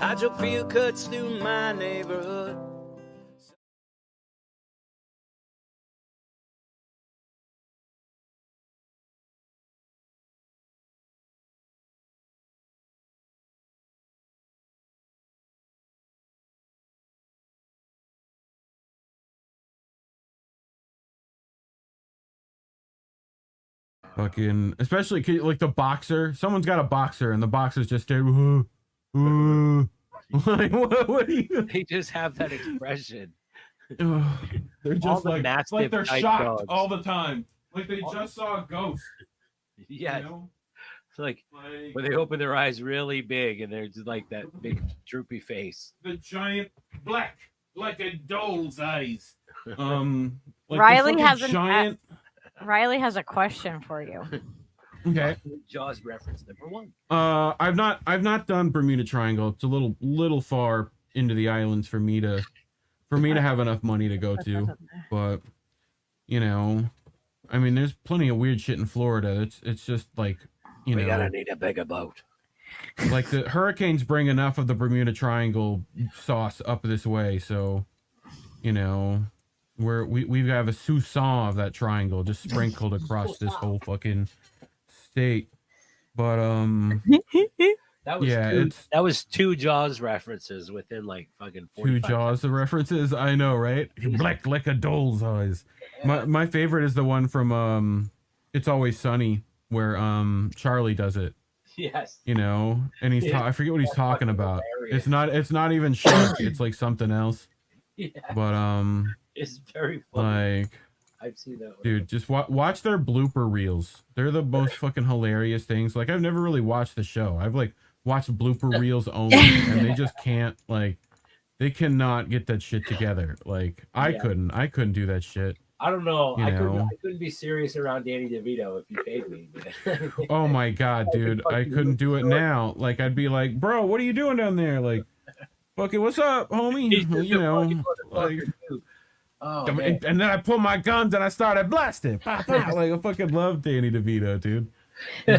I drove field cuts through my neighborhood. Fucking, especially like the boxer. Someone's got a boxer, and the boxer's just there. Like, what do you? They just have that expression. They're just the like they're shocked dogs. All the time. Like they just saw a ghost. Yeah. You know? It's like when they open their eyes really big, and they're just like that big droopy face. The giant black, like a doll's eyes. Like Riley has giant. Riley has a question for you. Okay. Jaws reference number 1. I've not done Bermuda Triangle. It's a little far into the islands for me to have enough money to go to. But you know, I mean, there's plenty of weird shit in Florida. It's just like, you know, we gotta need a bigger boat. Like the hurricanes bring enough of the Bermuda Triangle sauce up this way, so you know. We have a soupçon of that triangle just sprinkled across this whole fucking state, but that was 2 Jaws references within like fucking 45 2 Jaws seconds. references. I know, right? Black like a doll's eyes. My favorite is the one from It's Always Sunny where Charlie does it. Yes. You know, and he's I forget what he's talking about. Hilarious. It's not even shark. It's like something else. Yeah. But it's very funny. Like, I've seen that one. Dude, just watch their blooper reels. They're the most fucking hilarious things. Like, I've never really watched the show. I've like watched blooper reels only, and they just can't, like, they cannot get that shit together. Like, I couldn't do that shit. I don't know. I couldn't be serious around Danny DeVito if you paid me. Oh my god, dude, I couldn't do it now. Like, I'd be like, bro, what are you doing down there? Like, fucking, what's up, homie? You know, like. Oh, and then I pulled my guns and I started blasting. Like, I fucking love Danny DeVito, dude.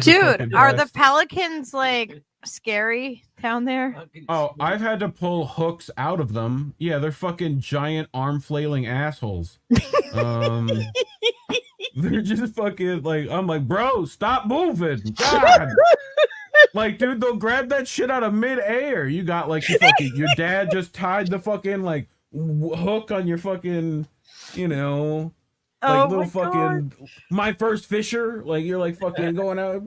Dude, are the pelicans like scary down there? Oh, I've had to pull hooks out of them. Yeah, they're fucking giant arm flailing assholes. They're just fucking like, I'm like, bro, stop moving. God. Like, dude, they'll grab that shit out of midair. You got like your dad just tied the fucking like hook on your fucking, you know, like little fucking God. My first fisher. Like, you're like fucking going out,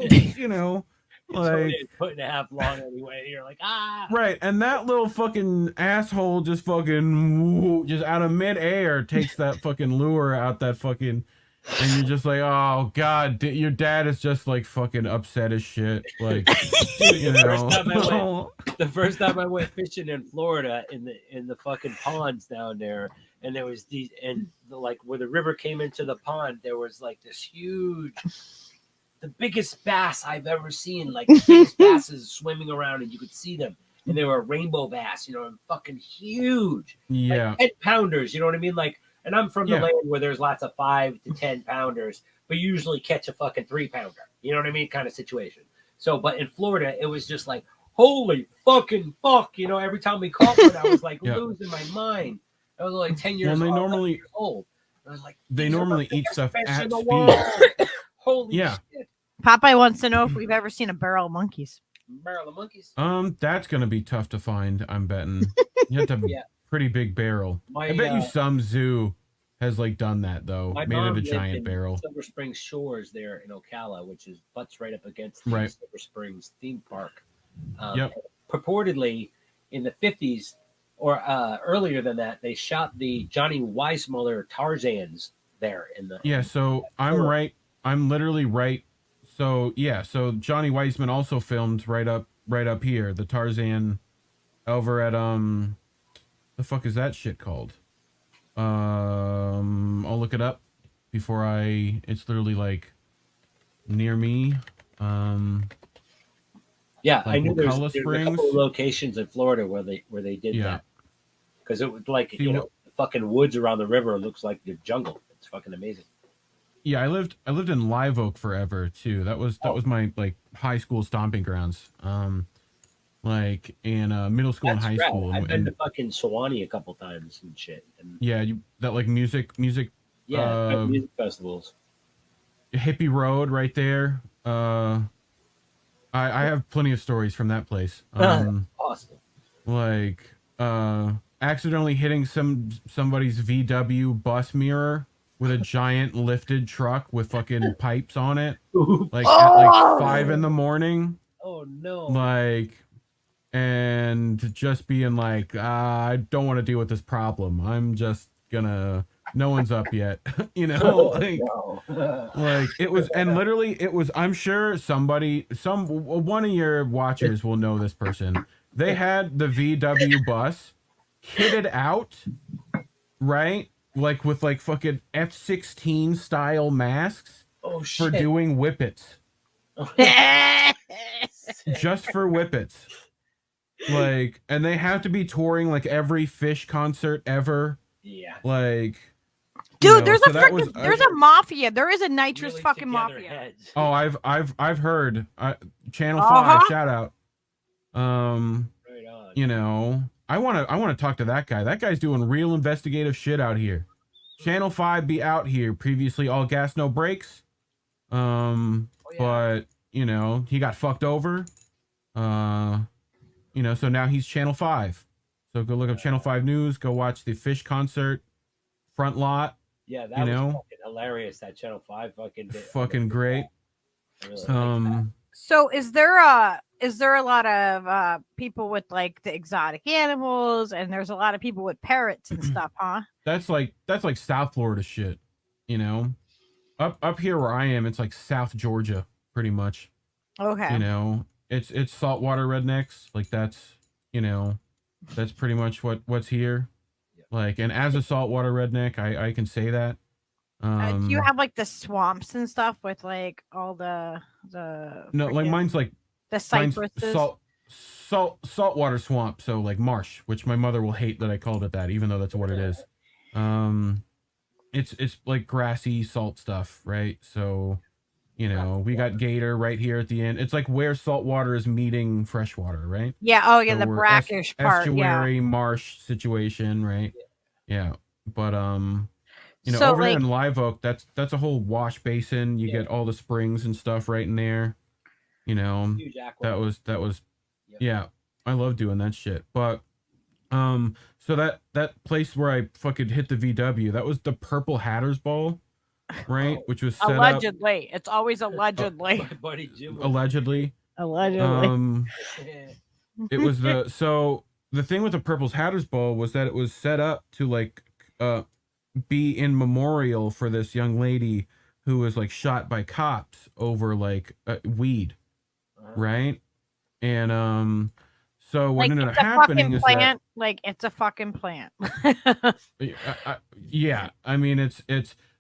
you know, like foot and a half long anyway. You're like, ah, right. And that little fucking asshole just fucking just out of midair takes that fucking lure out that fucking. And you're just like, oh god, your dad is just like fucking upset as shit. Like, you know. The first time I went fishing in Florida in the fucking ponds down there, and there was like where the river came into the pond, there was like this huge, the biggest bass I've ever seen. Like the biggest basses swimming around, and you could see them, and they were rainbow bass, you know, and fucking huge, yeah, like 10 pounders. You know what I mean, like. And I'm from the land where there's lots of 5 to 10 pounders, but you usually catch a fucking 3-pounder. You know what I mean? Kind of situation. So, but in Florida, it was just like, holy fucking fuck. You know, every time we caught one, I was like losing my mind. I was like 10 years old. I was like, they normally eat stuff at speed. Holy shit. Popeye wants to know if we've ever seen a barrel of monkeys. Barrel of monkeys? That's going to be tough to find, I'm betting. You have to have pretty big barrel. I bet you some zoo has like done that though. Made it a giant barrel. Silver Springs Shores there in Ocala, which is butts right up against the Silver Springs theme park. Purportedly in the 50s or earlier than that, they shot the Johnny Weissmuller Tarzans there in the. Yeah, so I'm right. I'm literally right. So yeah, so Johnny Weissman also filmed right up here, the Tarzan over at the fuck is that shit called? I'll look it up before it's literally like near me. Yeah, like I knew there's a couple of locations in Florida where they did that. Because it was like, the fucking woods around the river looks like the jungle. It's fucking amazing. Yeah, I lived in Live Oak forever too. That was my like high school stomping grounds. like in middle school and high rad. school. I've been to fucking Sewanee a couple times and shit. And yeah, that like music, music festivals. Hippie Road right there. I have plenty of stories from that place. Awesome. Like accidentally hitting somebody's VW bus mirror with a giant lifted truck with fucking pipes on it, like at like 5 a.m. Oh no! Like, and just being like, I don't want to deal with this problem. I'm just gonna. No one's up yet, you know. Like it was, and literally it was. I'm sure one of your watchers will know this person. They had the VW bus kitted out, right? Like with like fucking F-16 style masks for doing whippets. Just for whippets. Like, and they have to be touring like every Fish concert ever. Yeah. Like, dude, there's a mafia. There is a nitrous really fucking mafia. Heads. Oh, I've heard. Channel 5 shout out. Right on. You know, I want to talk to that guy. That guy's doing real investigative shit out here. Channel 5 be out here. Previously all gas no brakes. But you know, he got fucked over. You know, so now he's Channel 5. So go look up Channel 5 News, go watch the Fish concert front lot. Yeah, that was fucking hilarious. That Channel 5 fucking did. Fucking great. Really so is there a lot of people with like the exotic animals, and there's a lot of people with parrots and stuff, huh? That's like South Florida shit, you know. Up here where I am, it's like South Georgia, pretty much. Okay. You know, it's saltwater rednecks. Like that's, you know, that's pretty much what's here. Like, and as a saltwater redneck, I can say that. Do you have like the swamps and stuff with like all the no, like mine's like the cypresses, saltwater swamp, so like marsh, which my mother will hate that I called it that, even though that's what it is. It's like grassy salt stuff, right? So, you know, we got gator right here at the end. It's like where saltwater is meeting freshwater, right? Yeah. Oh yeah, so the brackish part. Estuary, yeah. Marsh situation, right? Yeah. But you know, so, over like, there in Live Oak, that's a whole wash basin. You get all the springs and stuff right in there. You know, that was yeah. I love doing that shit. But so that place where I fucking hit the VW, that was the Purple Hatter's Ball, right? Which was set allegedly. It's always allegedly. My buddy Jim. Allegedly. It was the thing with the Purple Hatter's Ball was that it was set up to like be in memorial for this young lady who was like shot by cops over like weed, right? And so what ended up happening is that like it's a fucking plant. Yeah, I mean it's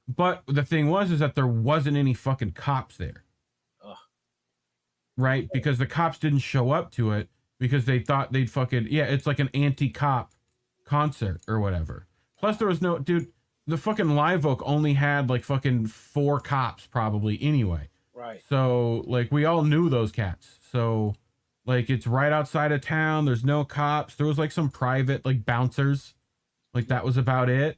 but the thing was is that there wasn't any fucking cops there. Ugh. Right? Because the cops didn't show up to it because they thought they'd fucking it's like an anti-cop concert or whatever. Plus there was no the fucking Live Oak only had like fucking 4 cops probably anyway. Right. So like we all knew those cats. So like it's right outside of town. There's no cops. There was like some private like bouncers. Like that was about it.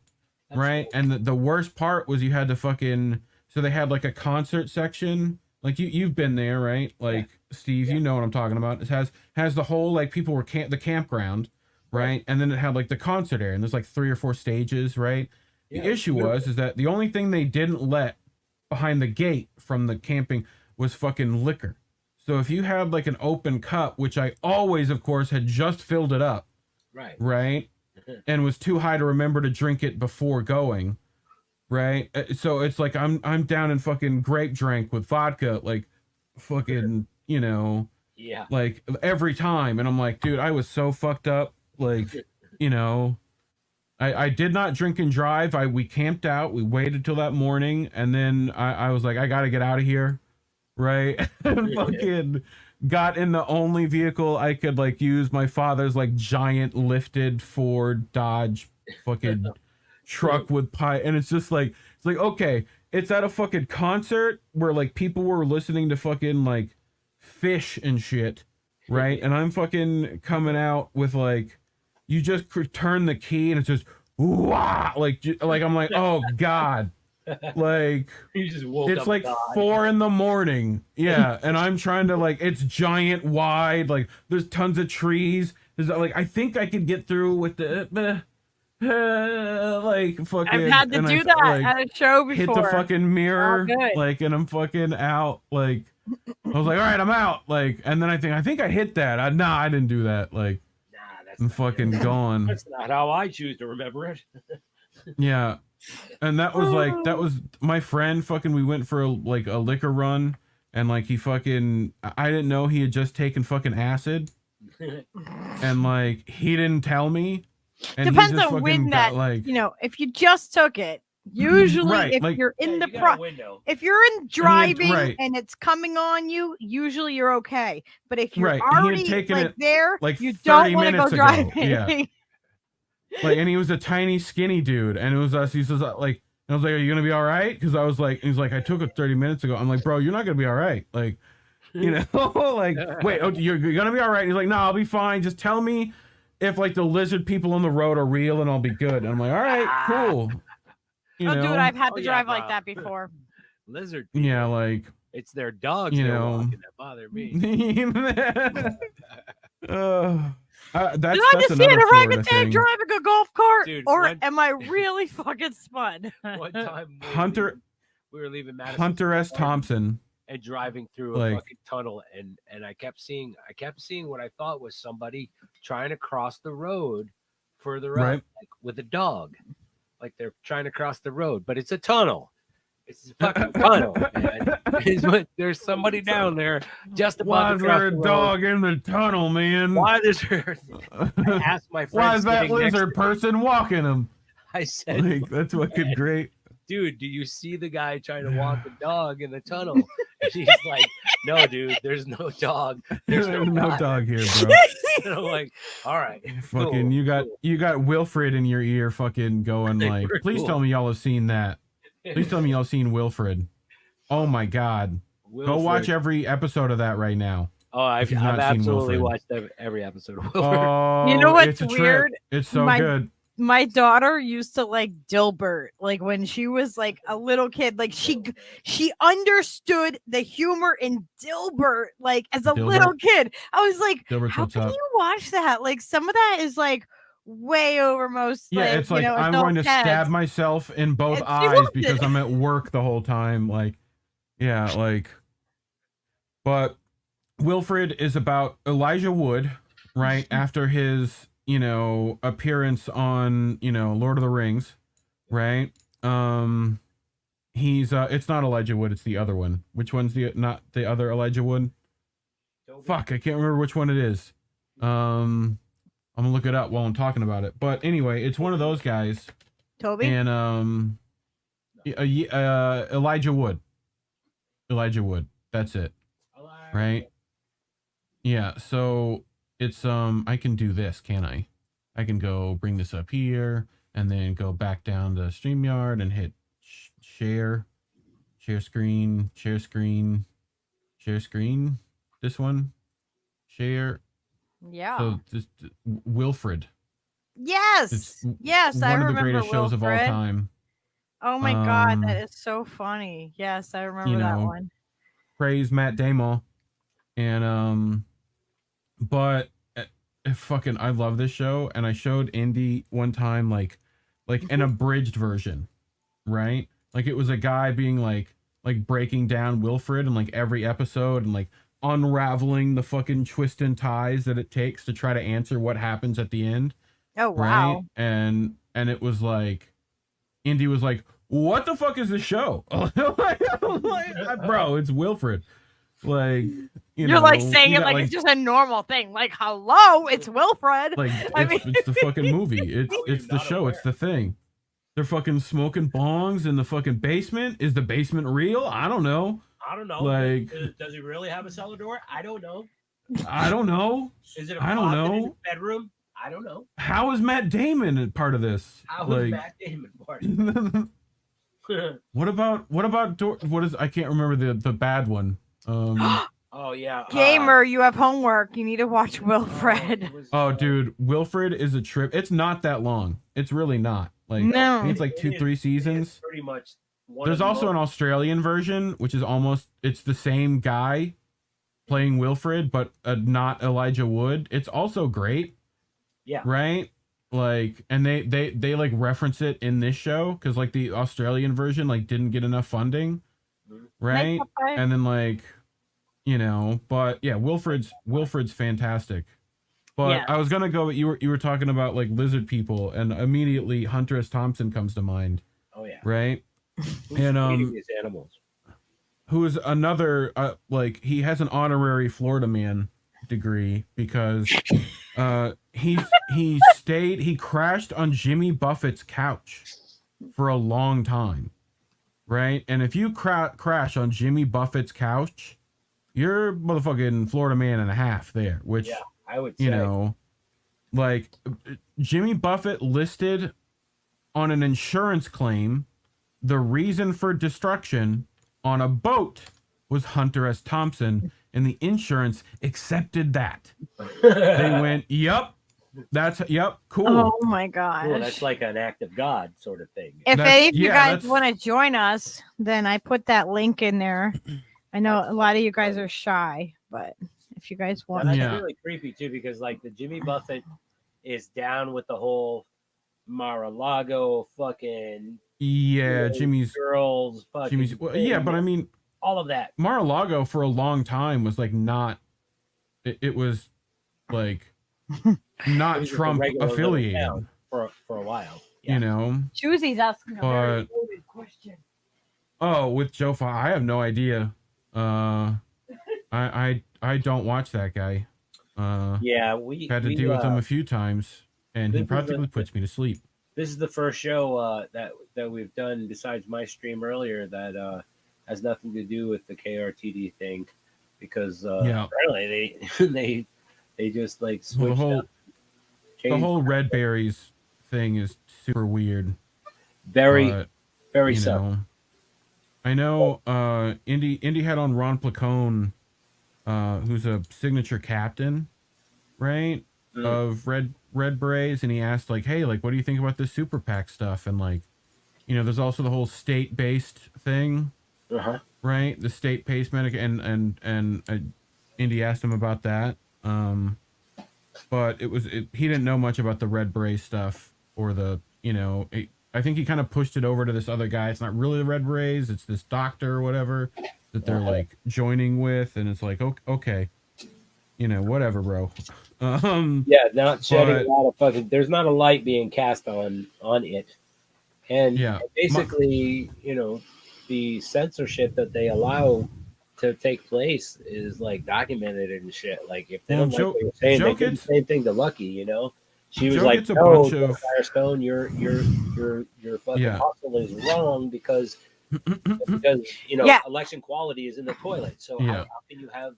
That's right. Cool. And the worst part was you had to fucking so they had like a concert section. Like you've been there, right? Like Steve, you know what I'm talking about. It has the whole like people were the campground, right? And then it had like the concert area and there's like 3 or 4 stages, right? The issue is that the only thing they didn't let behind the gate from the camping was fucking liquor. So if you had like an open cup, which I always, of course, had just filled it up, right, and was too high to remember to drink it before going, right? So it's like I'm down in fucking grape drink with vodka, like fucking, you know, like every time, and I'm like, dude, I was so fucked up, like, you know. I did not drink and drive. We camped out. We waited till that morning, and then I was like, I gotta get out of here, right? And fucking got in the only vehicle I could like use, my father's like giant lifted Ford Dodge fucking truck with pipe, and it's like okay, it's at a fucking concert where like people were listening to fucking like Fish and shit, right? And I'm fucking coming out with like, you just turn the key and it's just wah, like I'm like, oh god, like You just woke it's up like God. 4 a.m. Yeah, and I'm trying to like, it's giant wide, like there's tons of trees. There's like, I think I could get through with the like fucking. I've had to do that like, at a show before. hit the fucking mirror, good. like, and I'm fucking out. Like, I was like, all right, I'm out. Like, and then I think I hit that. Nah, I didn't do that. Like, Nah, that's I'm not fucking it. gone. That's not how I choose to remember it. Yeah, and that was my friend. Fucking, we went for a liquor run, and like he fucking, I didn't know he had just taken fucking acid, and like he didn't tell me. And Depends on when that, like, if you just took it, usually right, if like, you're in the window. if you're in driving right. and it's coming on you, usually you're okay. But if you're Right, he had already taken like it, there, like, you 30 don't want to go minutes ago. driving. Yeah. Like, and he was a tiny, skinny dude, and it was us. He says, like, and I was like, "Are you gonna be all right?" Because I was like, he's like, "I took it 30 minutes ago." I'm like, "Bro, you're not gonna be all right." Like, like, wait, oh, you're gonna be all right? He's like, "No, I'll be fine. Just tell me if like the lizard people on the road are real, and I'll be good." And I'm like, "All right, cool." Oh, dude, I've had to Oh, drive yeah, like bro. that before. Lizard. Yeah, like, It's their dogs they're walking that bother me. that's Did I just see an another Florida orangutan thing. driving a golf cart, Dude, or one- am I really fucking spun? One time we were leaving Madison Hunter S. Square Garden Thompson. and driving through Like- a fucking tunnel, and I kept seeing what I thought was somebody trying to cross the road further up, Right. like, with a dog, like they're trying to cross the road, but it's a tunnel. It's a fucking tunnel, man. There's somebody down there just Why about is to cross there a the road. dog in the tunnel, man? Why is there? I asked my friend. Why is that sitting next lizard to me, person walking him? I said, Like, that's fucking great. dude, do you see the guy trying to walk the dog in the tunnel? And he's like, no, dude, there's no dog. There's There's no no dog here, bro. And I'm like, all right. Fucking, cool, you got Wilfred in your ear, fucking going like, We're please cool. tell me y'all have seen that. cool. Please tell me y'all have seen Wilfred. Oh my god, go watch every episode of that right now. Oh, I've you've not seen absolutely Wilfred. watched every episode of Wilfred. Oh, You know what's it's a trip. weird? It's so My- good. My daughter used to like Dilbert, like when she was like a little kid. Like she understood the humor in Dilbert, like as a Dilbert? little kid. I was like, Dilbert's how what's can up. you watch that? Like some of that is like way over most. Yeah, like, it's like, you know, I'm adult going to heads. stab myself in both And she eyes loved because it. I'm at work the whole time. Like, yeah, like, but Wilfred is about Elijah Wood, right? After his, appearance on, Lord of the Rings, right? He's, it's not Elijah Wood, it's the other one. Which one's not the other Elijah Wood? Fuck, I can't remember which one it is. I'm gonna look it up while I'm talking about it. But anyway, it's one of those guys. Toby. And Elijah Wood. Elijah Wood. That's it. Right? Yeah, so it's I can do this, can I? I can go bring this up here and then go back down to StreamYard and hit share screen. This one. Share. Yeah. So just Wilfred. Yes. It's Yes, I one of the remember greatest shows of all Wilfred. time. Oh my god, that Um, is so funny. Yes, I remember that one. Praise Matt Damon. And but fucking I love this show, and I showed Indy one time like an abridged version, right? Like it was a guy being like breaking down Wilfred and like every episode and like unraveling the fucking twists and ties that it takes to try to answer what happens at the end. Oh wow. Right? And it was like Indy was like, what the fuck is this show? Like, bro, it's Wilfred. Like, You're like saying you it got, like it's just a normal thing. Like, hello, it's Wilfred. like I it's the fucking movie. It's the not show. aware. It's the thing. They're fucking smoking bongs in the fucking basement. Is the basement real? I don't know. I don't know. Like- does he really have a cellar door? I don't know. I don't know. Is it a I don't closet in know. his bedroom? I don't know. How is Matt Damon a part of this? How like, is Matt Damon part? what about what is I can't remember the bad one. Oh yeah, Gamer, you have homework. You need to watch Wilfred. Oh, dude, Wilfred is a trip. It's not that long. It's really not. Like, I think No. it's like 2-3 seasons. Pretty much. There's also an Australian version, which is almost, it's the same guy playing Wilfred, but not Elijah Wood. It's also great. Yeah. Right? Like, and they like reference it in this show because like the Australian version like didn't get enough funding. Right? And then like, you know, but yeah, Wilfred's fantastic. But Yeah. I was gonna go. You were talking about like lizard people, and immediately Hunter S. Thompson comes to mind. Oh yeah. Right. Who's And these animals? who is another like he has an honorary Florida man degree because he crashed on Jimmy Buffett's couch for a long time. Right. And if you crash on Jimmy Buffett's couch, you're a motherfucking Florida man and a half there, which, Yeah, I would say. you know, like Jimmy Buffett listed on an insurance claim the reason for destruction on a boat was Hunter S. Thompson, and the insurance accepted that. They went, yep, cool. Oh my gosh. Cool, that's like an act of God sort of thing. If That's- any of you yeah, guys that's- want to join us, then I put that link in there. I know a lot of you guys are shy, but if you guys Well, want that's Yeah. really creepy too, because like the Jimmy Buffett is down with the whole Mar-a-Lago fucking Yeah, Jimmy's fucking well, yeah, but I mean, all of that. Mar-a-Lago for a long time was like not. It was like not It was just a Trump regular little affiliated. town for a while. Yeah. You know. Choosey's asking a very But- loaded question. Oh, with Joe I have no idea. I don't watch that guy. Yeah, we Had to deal with him a few times, and he this is practically puts me to sleep. This is the first show that we've done besides my stream earlier that has nothing to do with the KRTD thing, because Yeah. apparently they just like Well, switched up. the changed whole red berries thing is super weird. very But, very you so. know, I know Indy had on Ron Placone, who's a signature captain, right? Mm. Of Red Berets, and he asked like, hey, like what do you think about this super PAC stuff? And like, you know, there's also the whole state-based thing, Uh-huh. right? The state-based medic and Indy asked him about that. But he didn't know much about the Red Beret stuff or the, you know, I think he kind of pushed it over to this other guy. It's not really the Red Berets, it's this doctor or whatever that they're like joining with, and it's like, okay, you know, whatever, bro. Yeah, not shedding but- a lot of fucking. There's not a light being cast on it, and Yeah. basically, you know, the censorship that they allow to take place is like documented and shit. Like if they Well, don't Joe- like what you're saying, Joe they did the gets- same thing to Lucky. You know, she was Joe like, gets a "No, bunch of- Firestone, your fucking Yeah. hustle is wrong because you know Yeah. election quality is in the toilet. So Yeah. how can you have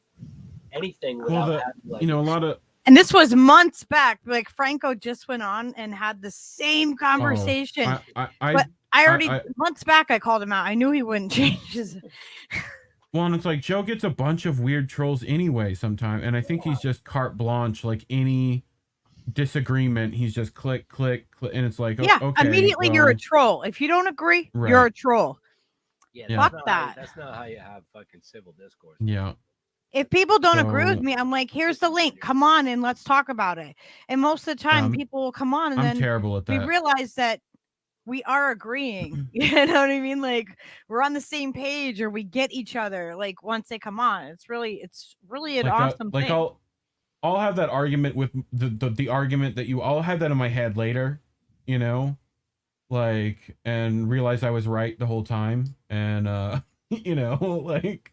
anything Well, without the- having, like, you know, a lot of And this was months back. Like Franco just went on and had the same conversation. I I already I- months back I called him out. I knew he wouldn't change his. well, and it's like Joe gets a bunch of weird trolls anyway sometime, and I think he's just carte blanche, like any disagreement, he's just click, and it's like, Yeah, okay, immediately you're a well, troll. If you don't agree, Right. you're a troll. Yeah, Yeah. that's Fuck not how- that. that's not how you have fucking civil discourse. yeah, If people don't agree with So- me, I'm like, here's the link. Come on and let's talk about it. And most of the time, people will come on and I'm then terrible at we that. realize that we are agreeing. You know what I mean? Like we're on the same page or we get each other. Like once they come on, it's really an awesome like thing. I'll have that argument with the argument that I'll have that in my head later, you know, like, and realize I was right the whole time, and you know, like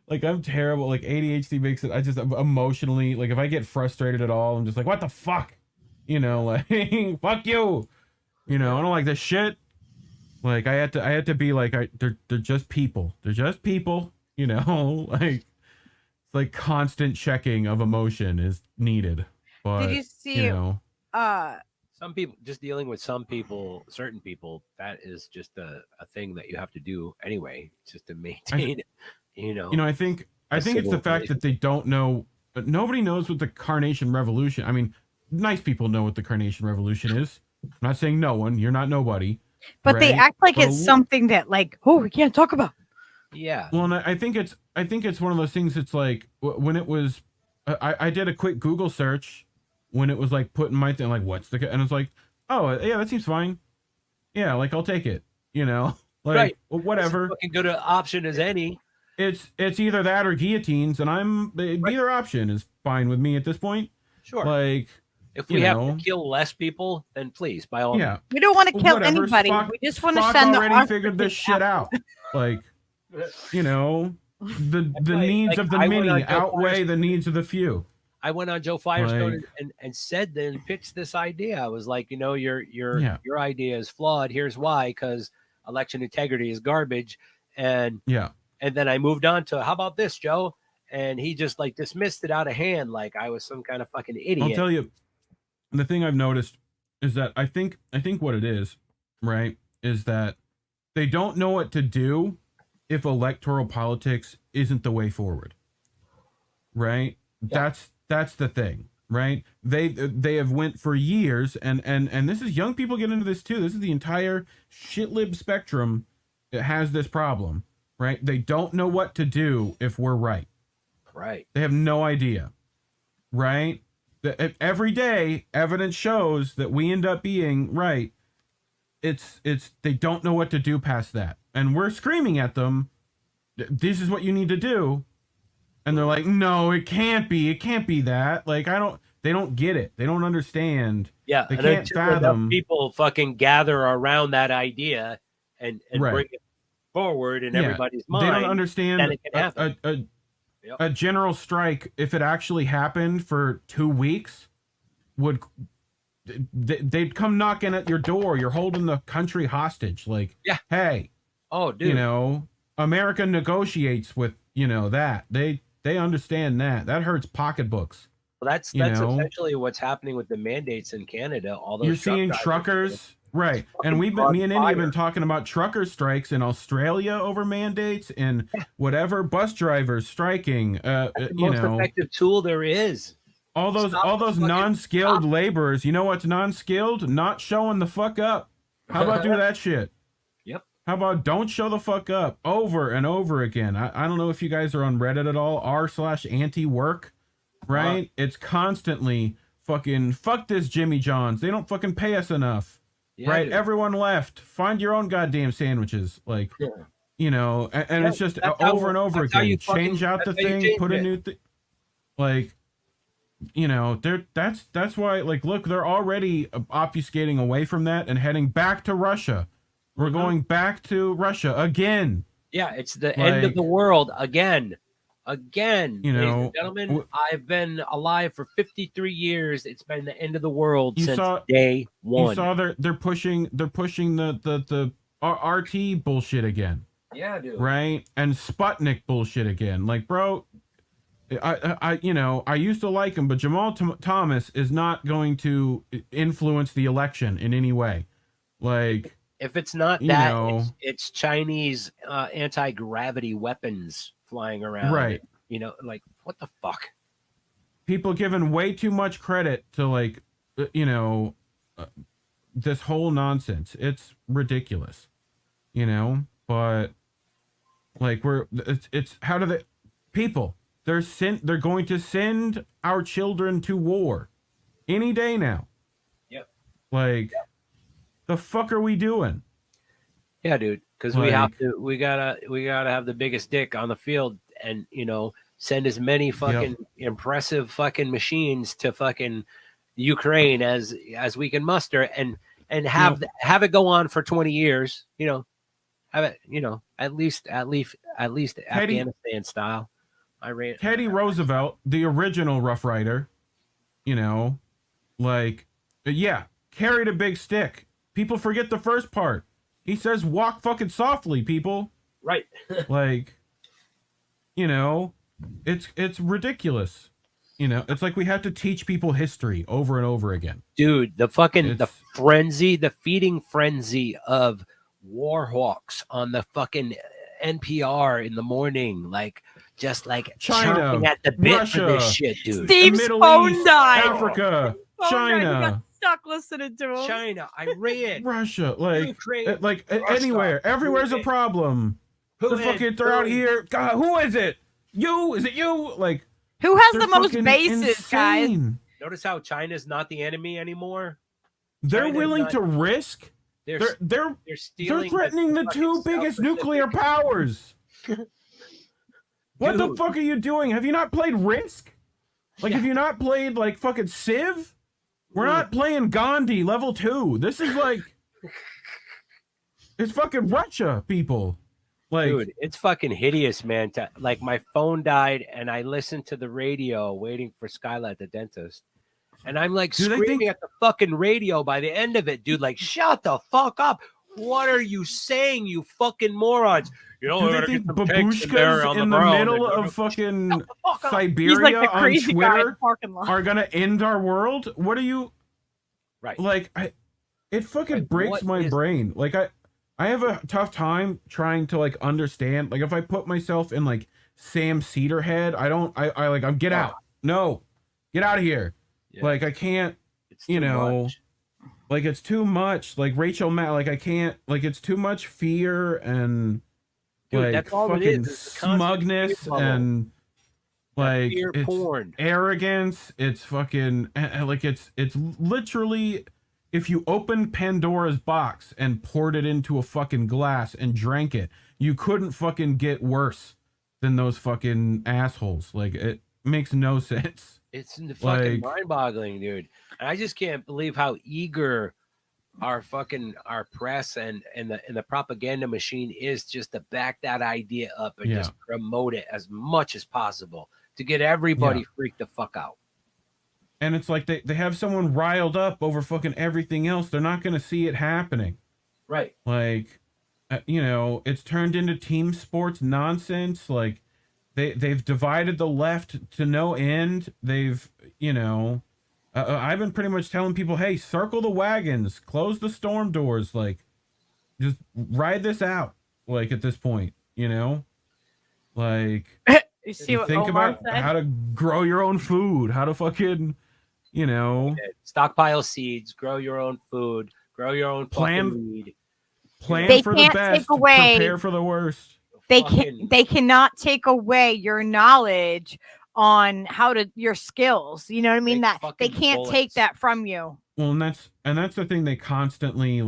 I'm terrible. Like ADHD makes it. I just emotionally, like if I get frustrated at all, I'm just like, what the fuck, you know, like fuck you, you know. I don't like this shit. Like I had to be like, they're just people. They're just people, you know, like. Like constant checking of emotion is needed. But Did you see you know, Some people, just dealing with some people, certain people, that is just a thing that you have to do anyway, just to maintain it. You know, I think I think it's the fact that they don't know. Nobody knows what the Carnation Revolution. I mean, nice people know what the Carnation Revolution is. I'm not saying no one. You're not nobody. But they right? act like But it's something that, like, oh, we can't talk about. Yeah. Well, and I think it's one of those things. It's like when it was, I did a quick Google search when it was like putting my thing, like, what's the, and it's like, oh yeah, that seems fine. Yeah, like I'll take it. You know, like Right. well, whatever. As fucking good an option as any. It's either that or guillotines, and either option is fine with me at this point. Sure. Like if we have to kill less people, then please, by all means. We don't want to kill whatever. anybody. Spock, We just want to Spock send already the figured this shit out. Like, you know, the why, needs like, of the I went on many Joe outweigh the needs of the few. I went on Joe Firestone Like- and said then pitched this idea. I was like, you know, your Yeah. idea is flawed. Here's why: because election integrity is garbage. And Yeah. then I moved on to, how about this, Joe? And he just like dismissed it out of hand, like I was some kind of fucking idiot. I'll tell you, the thing I've noticed is that I think what it is, right, is that they don't know what to do if electoral politics isn't the way forward. Right? Yeah. That's the thing, right? They have went for years, and this is young people get into this too. This is the entire shitlib spectrum that has this problem, right? They don't know what to do if we're right. Right. They have no idea, right? Every day, evidence shows that we end up being right. It's they don't know what to do past that, and we're screaming at them. This is what you need to do, and they're like, "No, it can't be. It can't be that." Like they don't get it. They don't understand. Yeah. They and can't until enough fathom. people fucking gather around that idea and Right. bring it forward in Yeah. everybody's mind. They don't understand then it can happen. Yep. a general strike, if it actually happened for 2 weeks, they'd come knocking at your door. You're holding the country hostage. Like, Yeah. hey, Oh, dude. you know, America negotiates with, you know, that. They understand that. That hurts pocketbooks. Well, that's you know, essentially what's happening with the mandates in Canada. All those You're seeing drivers- truckers, right? And me and Indy have been talking about trucker strikes in Australia over mandates and whatever, bus drivers striking. That's the You most know, effective tool there is. all those fucking- non-skilled laborers. You know what's non-skilled? Not showing the fuck up. How about do that shit? Yep. How about don't show the fuck up over and over again? I don't know if you guys are on Reddit at all. r/anti-work, right? It's constantly fucking fuck this Jimmy John's. They don't fucking pay us enough. Yeah, right? dude. Everyone left. Find your own goddamn sandwiches. Like, Yeah. you know, and Yeah, it's just that's over how- and over that's how again. you fucking- Change out the that's how you thing, change put a it. new thing. Like, you know, that's why, like, look, they're already obfuscating away from that and heading back to Russia. We're going back to Russia again. Yeah, it's the end of Like- the world again. Again, You ladies know, and gentlemen, I've been alive for 53 years. It's been the end of the world You since saw- day one. You saw they're pushing the RT bullshit again. Yeah, dude. Right? And Sputnik bullshit again. Like, bro, I you know, I used to like him, but Jamal Thomas is not going to influence the election in any way. Like, If it's not you that, know- it's Chinese anti-gravity weapons flying around. Right. You know, like, what the fuck? people giving way too much credit to, like, you know, this whole nonsense. It's ridiculous, you know, but like it's how do they people they're going to send our children to war any day now. Yep. Like, the fuck are we doing? Yeah, dude. Because we gotta have the biggest dick on the field, and you know, send as many fucking impressive fucking machines to fucking Ukraine as we can muster, and have it go on for 20 years. You know, have it. You know, at least Afghanistan style. Iran. Teddy Roosevelt, the original Rough Rider, you know, like, yeah, carried a big stick. People forget the first part. He says, walk fucking softly, people. Right. Like, you know, it's ridiculous. You know, it's like we have to teach people history over and over again. Dude, the feeding frenzy of war hawks on the fucking NPR in the morning, like just like China, chomping at the bit Russia, for this shit, dude. Steve's Middle phone East, died. Africa, Phone died. He got China, stuck listening to him. China, Iran, Russia, Ukraine, Russia, anywhere, everywhere's a Putin, problem. They're out here. God, who is it? You? Is it you? Like, Who has they're the most fucking bases, guys? insane. Notice how China's not the enemy anymore. They're China's willing not- to risk. They're They're stealing. threatening the two biggest nuclear powers. What the Dude. fuck are you doing? Have you not played Risk? Like, have you not played like fucking Civ? We're not playing Gandhi level 2. This is like, it's fucking Russia, people. Like, Dude, it's fucking hideous, man. Like, my phone died, and I listened to the radio waiting for Skyla at the dentist. And I'm like Do they screaming think- at the fucking radio by the end of it, dude. Like, shut the fuck up. What are you saying, you fucking morons? You know, do we're they gonna think get some tanks in there babushkas on in the ground. middle They're of fucking He's like Siberia the on crazy guy in the Twitter parking lot. are gonna end our world? What are you? Right. Like, it fucking Like, breaks what my is- brain. Like, I have a tough time trying to like understand. Like, if I put myself in like Sam Cedarhead, I'm get out. No, get out of here. Yeah. Like, I can't. It's you too know, much. Like, it's too much. Like Rachel Matt. Like, I can't. Like, it's too much fear and Dude, like that's all it fucking is. It's the constant smugness fear bubble. and like Fear it's porn. arrogance. It's fucking like it's literally, if you opened Pandora's box and poured it into a fucking glass and drank it, you couldn't fucking get worse than those fucking assholes. Like, it makes no sense. It's fucking Like- mind-boggling, dude. And I just can't believe how eager our press and the propaganda machine is just to back that idea up and Yeah. just promote it as much as possible to get everybody freaked the fuck out. And it's like they have someone riled up over fucking everything else. They're not going to see it happening. Right. Like, it's turned into team sports nonsense. Like, they've divided the left to no end. They've, I've been pretty much telling people, hey, circle the wagons, close the storm doors, like, just ride this out. Like, at this point, like, You see what think Omar about said? how to grow your own food, how to fucking, Stockpile seeds, grow your own food, grow your own Plan- fucking weed. plan They for the can't best, take away- prepare for the worst. They cannot take away your knowledge on how to your skills. You know what I mean? Big That they fucking can't take bullets. that from you. Well, and that's the thing. They constantly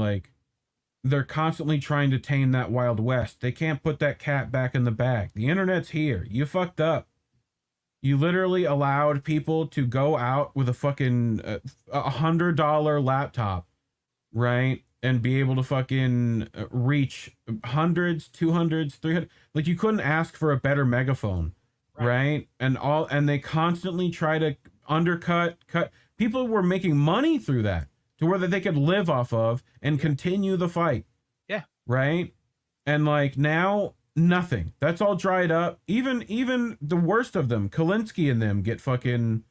they're constantly trying to tame that Wild West. They can't put that cat back in the bag. The internet's here. You fucked up. You literally allowed people to go out with a fucking $100 laptop, right? And be able to fucking reach hundreds, 200s, 300. Like, you couldn't ask for a better megaphone, right? And they constantly try to cut. People were making money through that to where that they could live off of and continue the fight. Yeah. Right. And like, now nothing. That's all dried up. Even the worst of them, Kalinsky and them, get fucking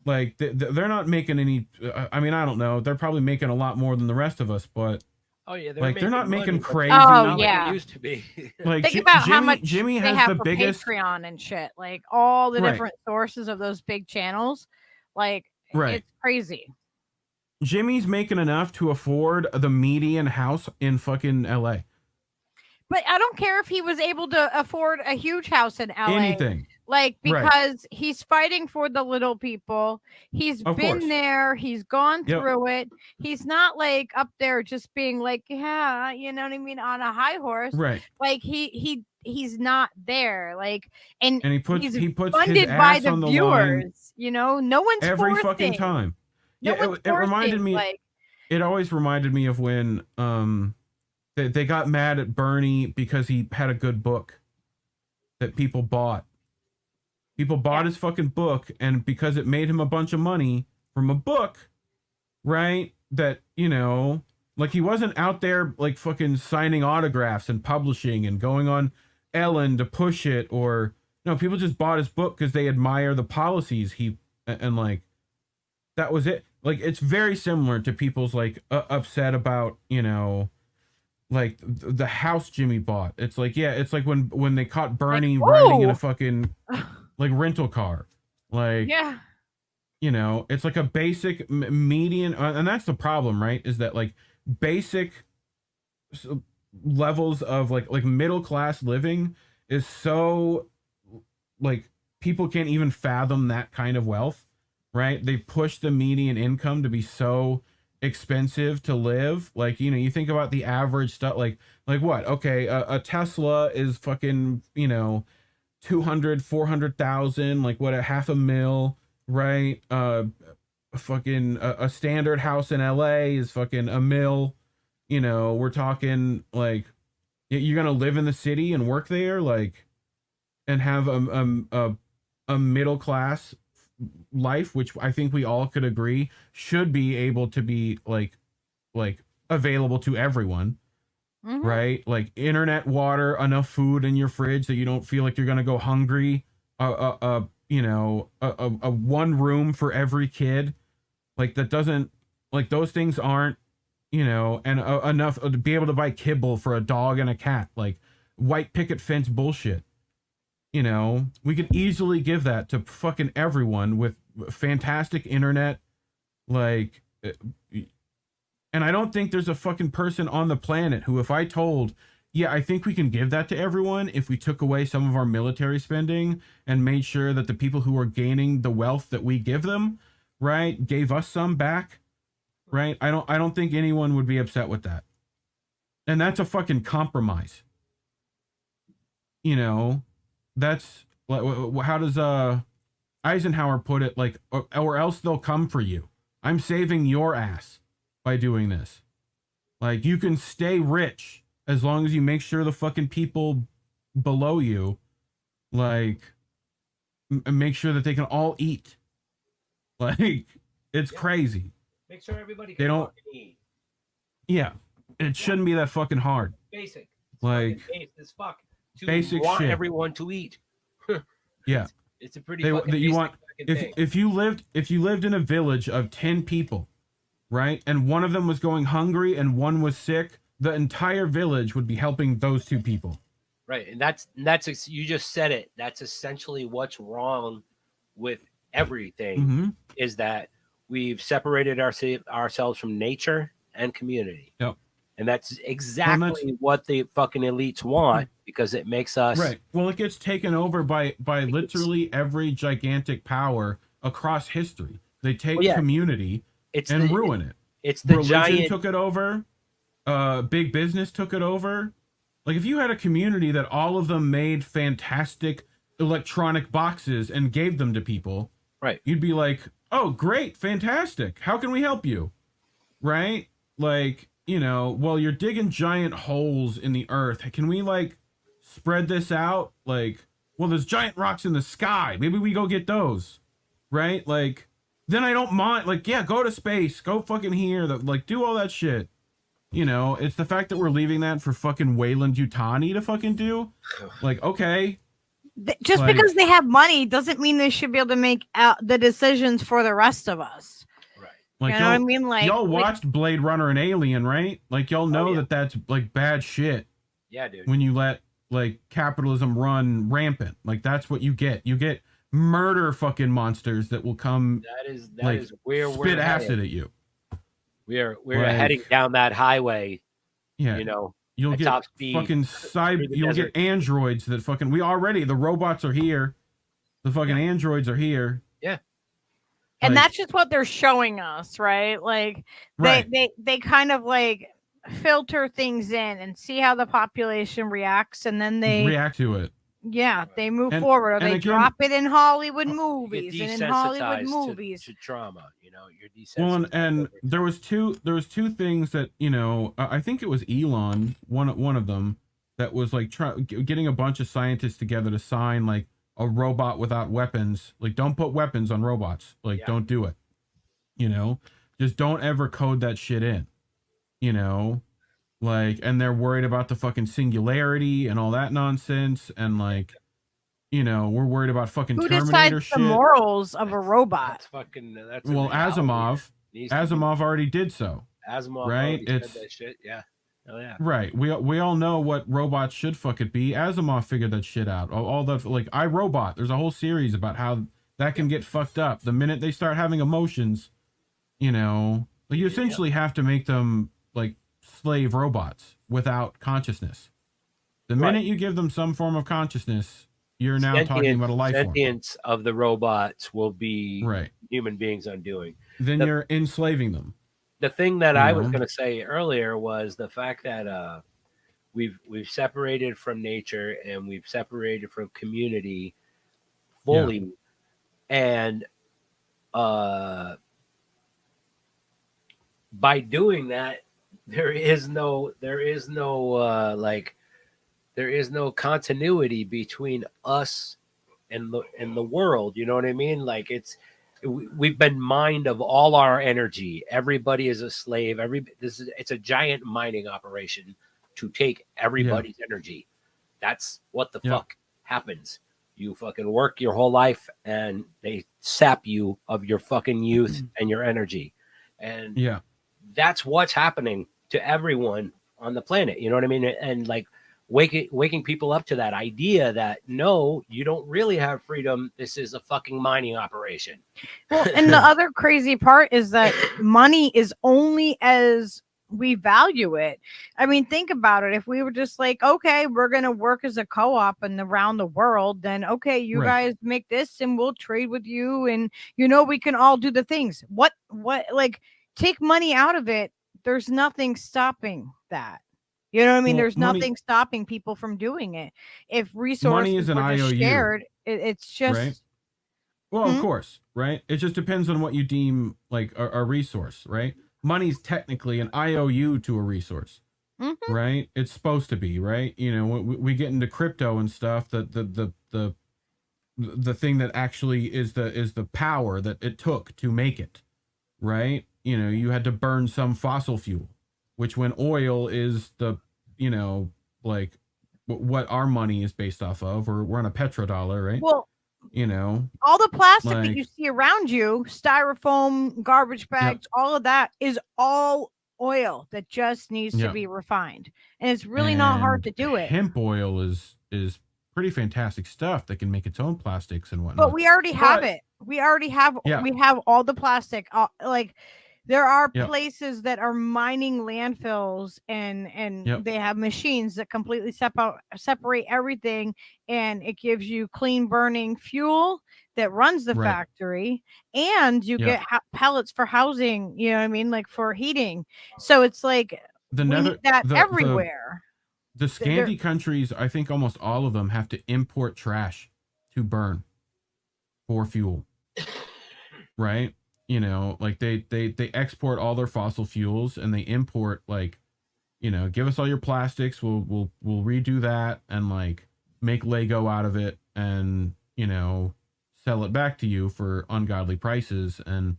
like they're not making any. I mean, I don't know. They're probably making a lot more than the rest of us, but Oh yeah, they're not making money, but crazy. Oh, not like yeah. it used to be. Like, Think about how Jimmy- much Jimmy they has have the for biggest. Patreon and shit. Like all the Right. different sources of those big channels. Like Right. it's crazy. Jimmy's making enough to afford the median house in fucking LA. But I don't care if he was able to afford a huge house in LA. Anything. Like, Right. because he's fighting for the little people. He's Of been course. there. He's gone Yep. through it. He's not like up there just being like, yeah, you know what I mean, on a high horse. Right. Like he's not there. Like, and And he puts he's his funded by ass the on the line viewers. You know, no one's every forcing. fucking time. No Yeah, one's it reminded forcing, me. Like, It always reminded me of when they got mad at Bernie because he had a good book that people bought. People bought his fucking book, and because it made him a bunch of money from a book, right? That, like, he wasn't out there like fucking signing autographs and publishing and going on Ellen to push it, or no, people just bought his book because they admire the policies and like, that was it. Like, it's very similar to people's like upset about, like the house Jimmy bought. It's like, yeah, it's like when they caught Bernie Like, riding in whoa! a fucking like rental car. Like, Yeah. you know, it's like a basic median, and that's the problem, right? Is that like basic levels of like middle class living is so like people can't even fathom that kind of wealth, right? They push the median income to be so expensive to live. Like, you know, you think about the average stuff, like what? Okay, a Tesla is fucking, you know, 200,000-400,000, like what, a half a mil, right? Fucking a standard house in LA is fucking a mil. You know, we're talking like you're gonna live in the city and work there, like, and have a middle class life, which I think we all could agree should be able to be like available to everyone. Mhm. Right? Like internet, water, enough food in your fridge that you don't feel like you're gonna go hungry. You know, a one room for every kid. Like that doesn't, like those things aren't, you know, and enough to be able to buy kibble for a dog and a cat. Like white picket fence bullshit. You know, we could easily give that to fucking everyone with fantastic internet. Like, and I don't think there's a fucking person on the planet who, if I told, yeah, I think we can give that to everyone if we took away some of our military spending and made sure that the people who are gaining the wealth that we give them, right, gave us some back, right? I don't think anyone would be upset with that. And that's a fucking compromise. You know, that's how does Eisenhower put it, like, or else they'll come for you. I'm saving your ass by doing this. Like, you can stay rich as long as you make sure the fucking people below you, like, make sure that they can all eat. Like, it's crazy. Make sure everybody They can don't- fucking eat. Yeah, it shouldn't be that fucking hard. Basic. It's Like, fucking basic as fuck. To basic want shit. everyone to eat. Yeah. It's a pretty They- fucking that you basic want- fucking thing. If you lived in a village of 10 people, right, and one of them was going hungry and one was sick, the entire village would be helping those two people. Right, and that's you just said it. That's essentially what's wrong with everything. Mm-hmm. Is that we've separated ourselves from nature and community. Yep. And that's exactly what the fucking elites want, because it makes us Right. Well, it gets taken over by literally every gigantic power across history. They take community and ruin it. It's the Religion giant took it over. Big business took it over. Like, if you had a community that all of them made fantastic electronic boxes and gave them to people, right? You'd be like, oh, great, fantastic. How can we help you? Right? Like, you know, well, you're digging giant holes in the earth. Can we, like, spread this out? Like, well, there's giant rocks in the sky. Maybe we go get those. Right? Like, then I don't mind. Like, yeah, go to space. Go fucking here. Like, do all that shit. You know, it's the fact that we're leaving that for fucking Wayland Yutani to fucking do. Like, okay. Just Like- because they have money doesn't mean they should be able to make out the decisions for the rest of us. Right. Like, You know what I mean? Like, y'all watched Blade Runner and Alien, right? Like, y'all know that that's, like, bad shit. Yeah, dude. When you let, like, capitalism run rampant. Like, that's what you get. You get murder fucking monsters that will come, That is like, where we're spit acid headed. at you. We're Like- heading down that highway. Yeah. You know, You'll at get top speed fucking through the you'll desert. get androids that fucking, the robots are here. The fucking androids are here. Yeah. And Like- that's just what they're showing us, right? Like Right. they kind of like filter things in and see how the population reacts, and then they react to it. they move And- forward, or and they again- drop it in Hollywood You movies get and in Hollywood desensitized movies. to trauma. You know, you're desensitized. Well, and over- there was two things that, you know, I think it was Elon, one of them, that was like getting a bunch of scientists together to sign like a robot without weapons. Like, don't put weapons on robots. Like, don't do it. You know, just don't ever code that shit in. You know, like, and they're worried about the fucking singularity and all that nonsense, and like, you know, we're worried about fucking Who Terminator decides shit. the morals of a robot? That's fucking. That's Well, a reality. Asimov Needs to be- already did so. Asimov right? already said It's- that shit. Yeah. Oh yeah. Right. We all know what robots should fucking be. Asimov figured that shit out. All the like iRobot. There's a whole series about how that can get fucked up the minute they start having emotions. You know, like you essentially have to make them like slave robots without consciousness. The minute you give them some form of consciousness, you're now talking about a life form. Sentience of the robots will be human beings undoing. Then you're enslaving them. The thing that I was going to say earlier was the fact that we've separated from nature and we've separated from community fully, and by doing that, there is no continuity between us and the world. You know what I mean? Like we've been mined of all our energy. Everybody is a slave. It's a giant mining operation to take everybody's energy. That's what the fuck happens. You fucking work your whole life and they sap you of your fucking youth and your energy. And that's what's happening to everyone on the planet. You know what I mean? And like waking people up to that idea that no, you don't really have freedom. This is a fucking mining operation. Well, and the other crazy part is that money is only as we value it. I mean, think about it. If we were just like, okay, we're going to work as a co-op and around the world, then okay, you guys make this and we'll trade with you. And, you know, we can all do the things. What, like take money out of it. There's nothing stopping that. You know what I mean? There's nothing stopping people from doing it. If resources are just shared, it's just... Well, of course, right? It just depends on what you deem like a resource, right? Money's technically an IOU to a resource, right? It's supposed to be, right? You know, we get into crypto and stuff. The thing that actually is the power that it took to make it, right? You know, you had to burn some fossil fuel, which when oil is the, you know, like what our money is based off of, or we're on a petrodollar, right? Well, you know, all the plastic that you see around you, styrofoam, garbage bags, all of that is all oil that just needs to be refined. And it's really not hard to do it. Hemp oil is pretty fantastic stuff that can make its own plastics and whatnot. But we already have it. We already have, we have all the plastic. Like there are places that are mining landfills and they have machines that completely separate everything, and it gives you clean burning fuel that runs the factory, and you get pellets for housing, you know what I mean? Like for heating. So it's like everywhere. The Scandi countries, I think almost all of them have to import trash to burn for fuel. Right? You know, like they export all their fossil fuels and they import, like, you know, give us all your plastics, we'll redo that and like make Lego out of it and, you know, sell it back to you for ungodly prices. And,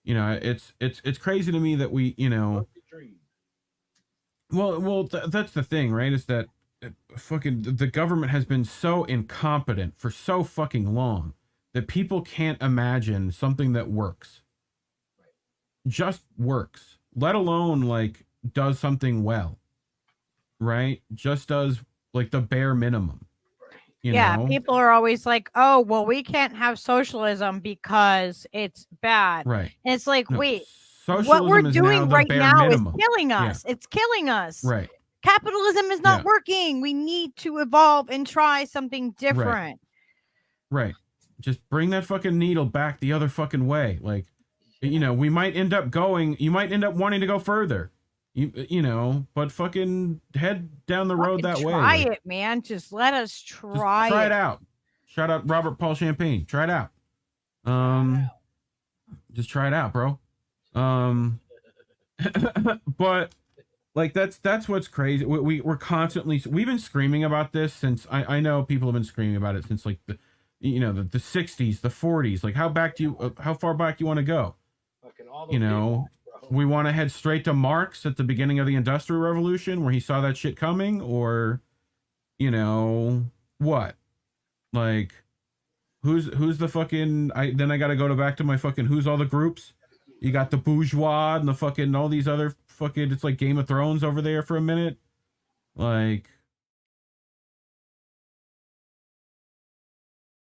you know, it's crazy to me that we, you know, that's the thing, right? Is that fucking the government has been so incompetent for so fucking long that people can't imagine something that works. Just works, let alone like does something well, right? Just does like the bare minimum. You know? People are always like, oh, well, we can't have socialism because it's bad. Right. And it's like, wait, socialism what we're doing right now minimum. is killing us. It's killing us. Right. Capitalism is not working. We need to evolve and try something different. Right. Just bring that fucking needle back the other fucking way. Like, you know, you might end up wanting to go further, you know, but fucking head down the road that way. Try it, man. Just let us try it out. Shout out Robert Paul Champagne. Try it out. Just try it out, bro. But like, that's what's crazy. We're constantly, we've been screaming about this since I know people have been screaming about it since like the 60s, the 40s. Like how far back do you want to go? You know, we want to head straight to Marx at the beginning of the Industrial Revolution where he saw that shit coming, or, you know, what? Like, who's the fucking, then I got to go back to my fucking, who's all the groups? You got the bourgeois and the fucking, all these other fucking, it's like Game of Thrones over there for a minute. Like,